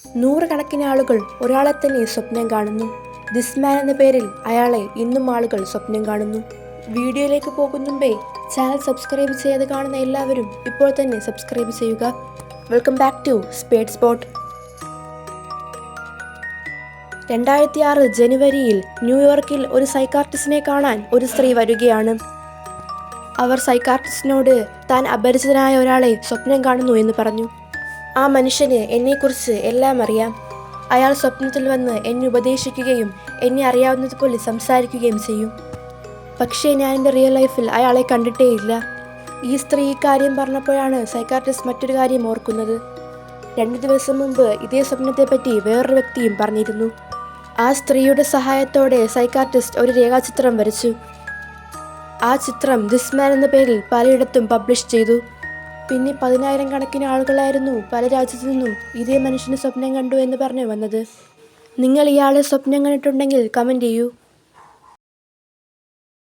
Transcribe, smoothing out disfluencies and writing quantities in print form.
നൂറുകണക്കിന് ആളുകൾ ഒരാളെ തന്നെ സ്വപ്നം കാണുന്നു. ദിസ് മാൻ എന്ന പേരിൽ അയാളെ ഇന്നും ആളുകൾ സ്വപ്നം കാണുന്നു. വീഡിയോയിലേക്ക് പോകുന്നുമ്പേ ചാനൽ സബ്സ്ക്രൈബ് ചെയ്യാതെ കാണുന്ന എല്ലാവരും ഇപ്പോൾ തന്നെ സബ്സ്ക്രൈബ് ചെയ്യുക. Welcome back to spade spot. 2006 ജനുവരിയിൽ ന്യൂയോർക്കിൽ ഒരു സൈക്കാട്രിസ്റ്റിനെ കാണാൻ ഒരു സ്ത്രീ വരികയാണ്. അവർ സൈക്കാട്രിസ്റ്റിനോട് താൻ അപരിചിതനായ ഒരാളെ സ്വപ്നം കാണുന്നു എന്ന് പറഞ്ഞു. ആ മനുഷ്യന് എന്നെക്കുറിച്ച് എല്ലാം അറിയാം. അയാൾ സ്വപ്നത്തിൽ വന്ന് എന്നെ ഉപദേശിക്കുകയും എന്നെ അറിയാവുന്നതുപോലെ സംസാരിക്കുകയും ചെയ്യും. പക്ഷേ ഞാൻ എൻ്റെ റിയൽ ലൈഫിൽ അയാളെ കണ്ടിട്ടേയില്ല. ഈ സ്ത്രീ ഇക്കാര്യം പറഞ്ഞപ്പോഴാണ് സൈക്കാട്രിസ്റ്റ് മറ്റൊരു കാര്യം ഓർക്കുന്നത്. 2 ദിവസം മുമ്പ് ഇതേ സ്വപ്നത്തെപ്പറ്റി വേറൊരു വ്യക്തിയും പറഞ്ഞിരുന്നു. ആ സ്ത്രീയുടെ സഹായത്തോടെ സൈക്കാട്രിസ്റ്റ് ഒരു രേഖാചിത്രം വരച്ചു. ആ ചിത്രം ദിസ് മാൻ എന്ന പേരിൽ പലയിടത്തും പബ്ലിഷ് ചെയ്തു. പിന്നെ 10,000 കണക്കിന് ആളുകളായിരുന്നു പല രാജ്യത്തു നിന്നും ഇതേ മനുഷ്യന് സ്വപ്നം കണ്ടു എന്ന് പറഞ്ഞു വന്നത്. നിങ്ങൾ ഇയാളെ സ്വപ്നം കണ്ടിട്ടുണ്ടെങ്കിൽ കമൻറ്റ് ചെയ്യൂ.